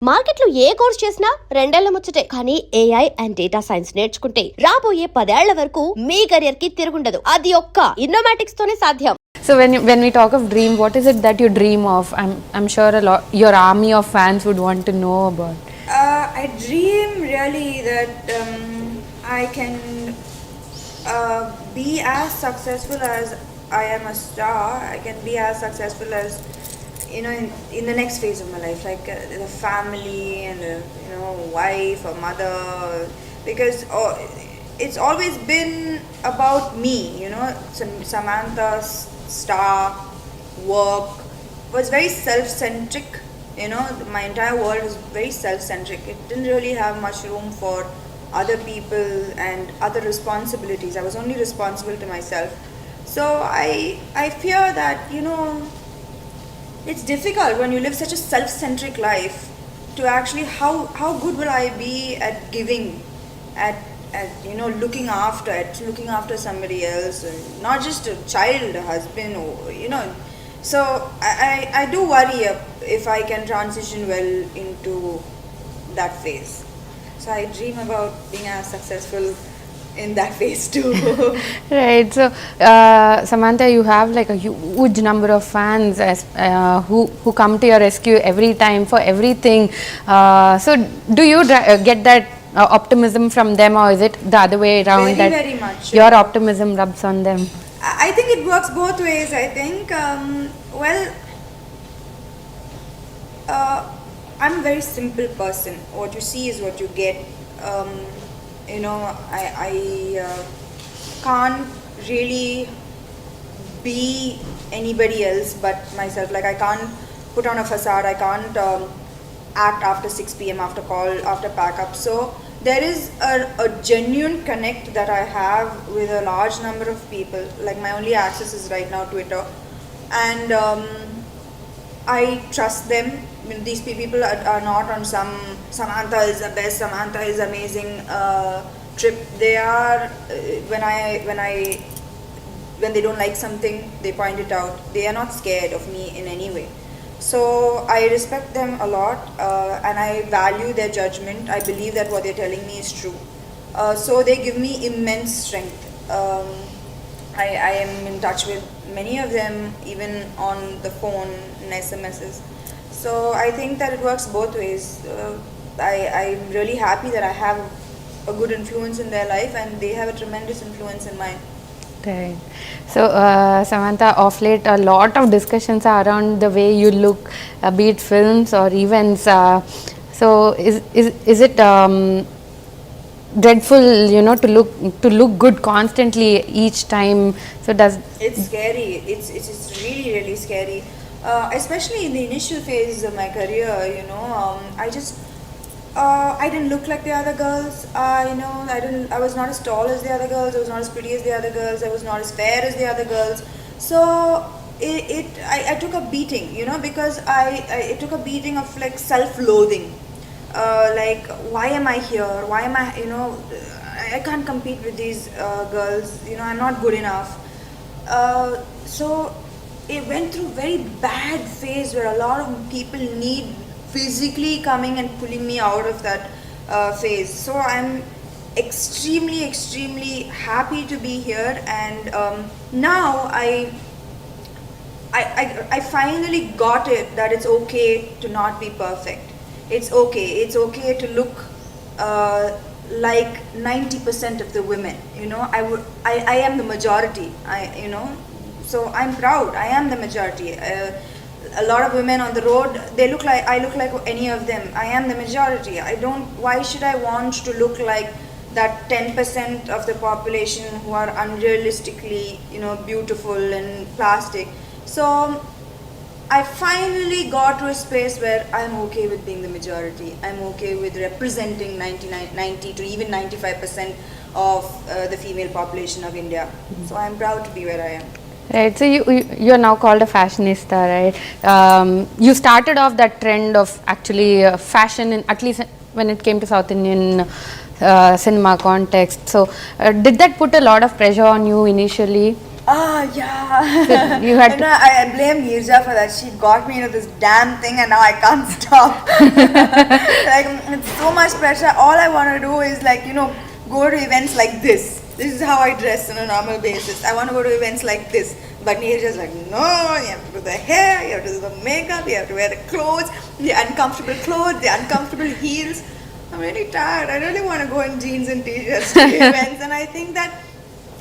మార్కెట్లో ఏ కోర్స్ చేసినా రెండేళ్ల ముచ్చటే. కానీ ఏఐ అండ్ డేటా సైన్స్ నేర్చుకుంటే రాబోయే 10 ఏళ్ల వరకు మీ కెరియర్ కి తిరుగుండదు. అది ఒక్క ఇన్నోమాటిక్స్ తోనే సాధ్యం. So when we talk of dream, what is it that you dream of? I'm sure a lot your army of fans would want to know about. I dream really that I can be as successful as I am a star. I can be as successful as in the next phase of my life, like the family and wife or mother, because it's always been about me. Samantha's star work was very self-centric. My entire world was very self-centric. It didn't really have much room for other people and other responsibilities. I was only responsible to myself. So I fear that it's difficult when you live such a self-centric life to actually how good will I be at giving, at looking after somebody else, and not just a child, a husband, or so I do worry if I can transition well into that phase. So I dream about being as successful in that phase too. Right. So Samantha, you have like a huge number of fans who come to your rescue every time for everything. So do you get that optimism from them, or is it the other way around? Very much. Your optimism rubs on them. I think it works both ways. I think I'm a very simple person. What you see is what you get. I can't really be anybody else but myself. Like I can't put on a facade. I can't act after 6 p.m. after call, after pack up. So there is a genuine connect that I have with a large number of people. Like my only access is right now Twitter, and I trust them. These people are not on some Samantha is the best, Samantha is amazing trip. They are when they don't like something, they point it out. They are not scared of me in any way. So I respect them a lot, and I value their judgment. I believe that what they're telling me is true. So they give me immense strength. I am in touch with many of them, even on the phone and SMSs. So I think that it works both ways. I'm really happy that I have a good influence in their life, and they have a tremendous influence in mine. Right. So Samantha, of late a lot of discussions are around the way you look, be it films or events. So is it dreadful, to look good constantly each time? So it's scary. It's really really scary. Especially in the initial phases of my career, I didn't look like the other girls. I was not as tall as the other girls. I was not as pretty as the other girls. I was not as fair as the other girls. So I took a beating, because it took a beating of like self-loathing. Like, why am I here? Why am I can't compete with these girls. I'm not good enough. So it went through very bad phase where a lot of people need physically coming and pulling me out of that phase. So I'm extremely happy to be here, and now I finally got it that it's okay to not be perfect. It's okay to look like 90% of the women. I am the majority. So I'm proud. I am the majority. A lot of women on the road, I look like any of them. I am the majority. Why should I want to look like that 10% of the population who are unrealistically, beautiful and plastic? So I finally got to a space where I'm okay with being the majority. I'm okay with representing 90 to even 95% of the female population of India. So I'm proud to be where I am. Right. So you are now called a fashionista, right? You started off that trend of actually fashion, at least when it came to South Indian cinema context. So did that put a lot of pressure on you initially? Ah, yeah. you had And I blame Mirza for that. She got me into this damn thing and now I can't stop. Like, it's so much pressure. All I want to do is, like, go to events like this. This is how I dress on a normal basis. I want to go to events like this. But Neerja's like, no, you have to do the hair, you have to do the makeup, you have to wear the clothes, the uncomfortable clothes, the uncomfortable heels. I'm really tired. I really want to go in jeans and t-shirts to events. And I think that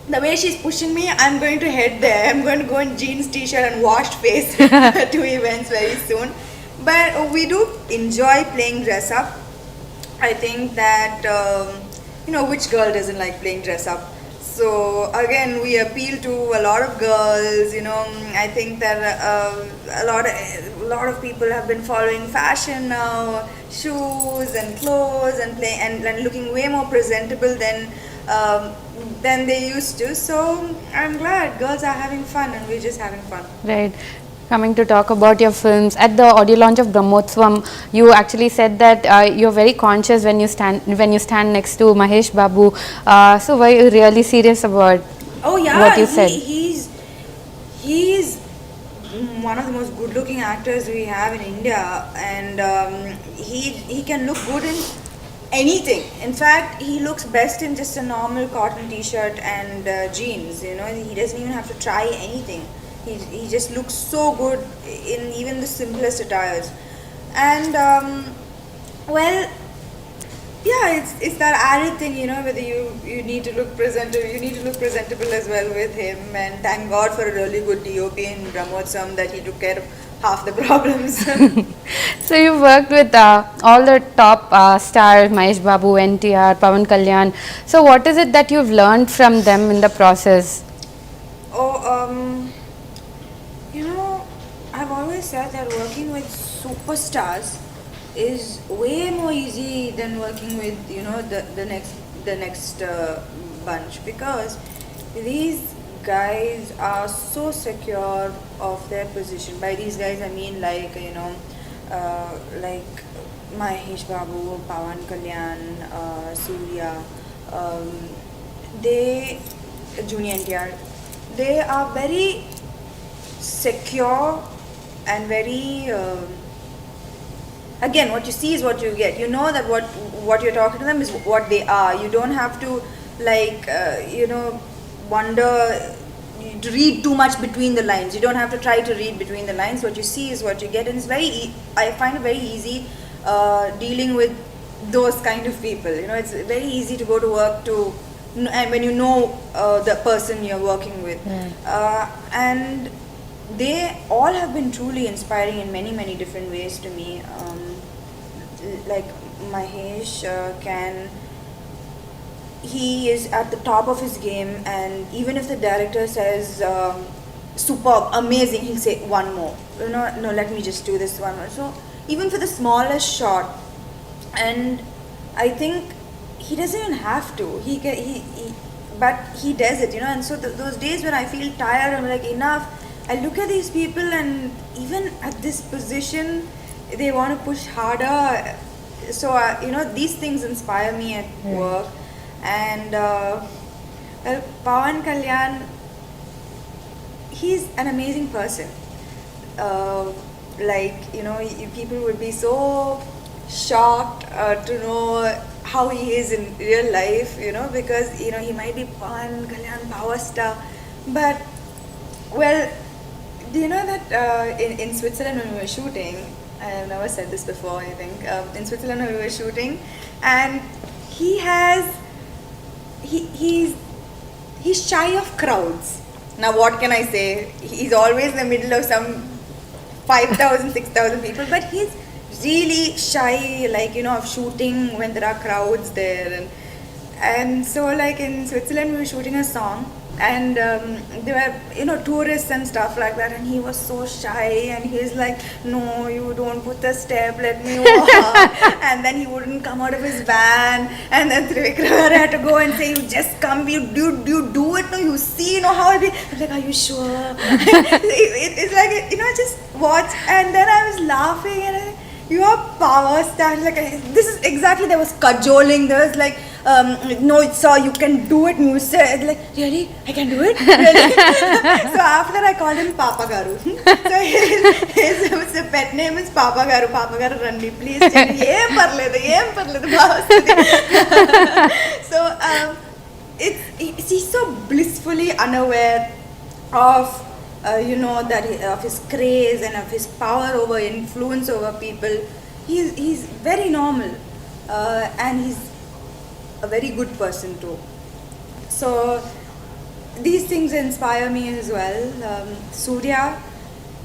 the way she's pushing me, I'm going to head there. I'm going to go in jeans, t-shirt and washed face to events very soon. But we do enjoy playing dress up. I think that, which girl doesn't like playing dress up? So again, we appeal to a lot of girls. I think that a lot of people have been following fashion now, shoes and clothes, and play and looking way more presentable than they used to. So I'm glad girls are having fun and we're just having fun. Right. Coming to talk about your films, at the audio launch of Brahmotsvam, you actually said that you're very conscious when you stand next to Mahesh Babu. So were you really serious about what you said? He's one of the most good-looking actors we have in India, and he can look good in anything. In fact, he looks best in just a normal cotton t-shirt and jeans. He doesn't even have to try anything. He just looks so good in even the simplest attires. And it's that added thing, whether you need to look presentable, as well with him. And thank God for a really good DOP in Brahmotsam that he took care of half the problems. So you worked with all the top stars, Mahesh Babu, NTR, Pawan Kalyan. So what is it that you've learned from them in the process? I've always said that working with superstars is way more easy than working with the next bunch, because these guys are so secure of their position. By these guys I mean like Mahesh Babu, Pawan Kalyan, Surya, Junior NTR, they are very secure and very again, what you see is what you get. You know that what you're talking to them is what they are. You don't have to wonder, read too much between the lines. You don't have to try to read between the lines. What you see is what you get, and it's I find it very easy dealing with those kind of people. It's very easy to go to work and when you know the person you're working with, and they all have been truly inspiring in many, many different ways to me. Like Mahesh he is at the top of his game, and even if the director says superb, amazing, he'll say one more. No, let me just do this one more. So even for the smallest shot, and I think he doesn't even have to. But he does it, And so those days when I feel tired, I'm like, enough. I look at these people, and even at this position, they want to push harder. So these things inspire me at work. And Pawan Kalyan, he's an amazing person. People would be so shocked to know how he is in real life, because he might be Pawan Kalyan, power star, but do you know that in Switzerland when we were shooting, I've never said this before, I think, in Switzerland when we were shooting, and he's shy of crowds. Now what can I say? He's always in the middle of some 5,000, 6,000 people, but he's really shy, of shooting when there are crowds there. And so in Switzerland we were shooting a song, and there were tourists and stuff like that, and he was so shy, and he's like, no, you don't put the step, let me walk. And then he wouldn't come out of his van, and then Trivikram had to go and say, you just come, you do it, no, you see, how it be. I'm like, are you sure? It's like, just watch. And then I was laughing, and you are power star. This is exactly, there was cajoling, there was no, sir, you can do it. And you said, like, really? I can do it? Really? So after I called him Papa Garu. So his pet name is Papa Garu. Papa Garu, Randi, please tell me. Em parledu, So he's so blissfully unaware of of his craze and of his power over influence over people. He's very normal, and he's a very good person too. So these things inspire me as well. Surya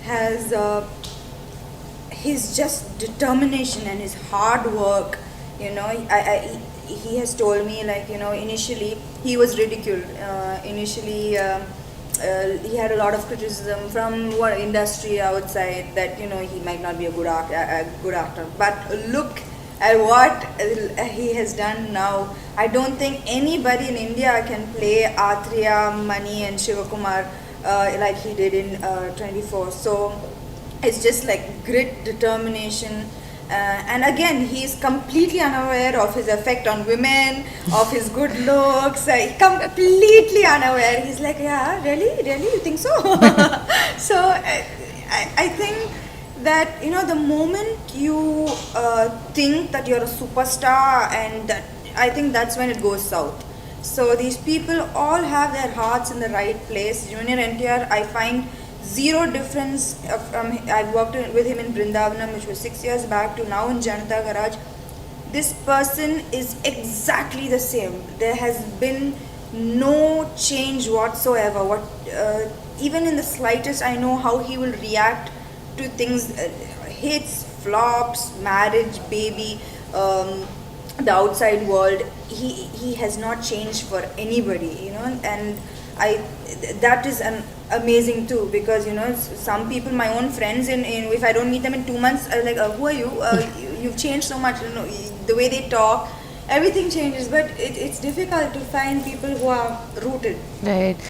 has his just determination and his hard work. He has told me, like, initially he was ridiculed. Initially. He had a lot of criticism from industry outside that he might not be a good actor. But look at what he has done now. I don't think anybody in India can play Athriya, Mani, and Shivakumar like he did in 24. So it's just like grit, determination. And again, he's completely unaware of his effect on women, of his good looks. Completely unaware. He's like, yeah, really, you think so? So I think that the moment you think that you're a superstar, and I think that's when it goes south. So these people all have their hearts in the right place. Junior NTR, I find zero difference from I worked with him in Brindavanam, which was 6 years back, to now in Janata Garage. This person is exactly the same. There has been no change whatsoever. Even in the slightest, I know how he will react to things, hits, flops, marriage, baby, the outside world. He has not changed for anybody, and that is an amazing too, because some people, my own friends, if I don't meet them in 2 months, I'm like, who are you? You've changed so much. The way they talk, everything changes. But it's difficult to find people who are rooted. Right.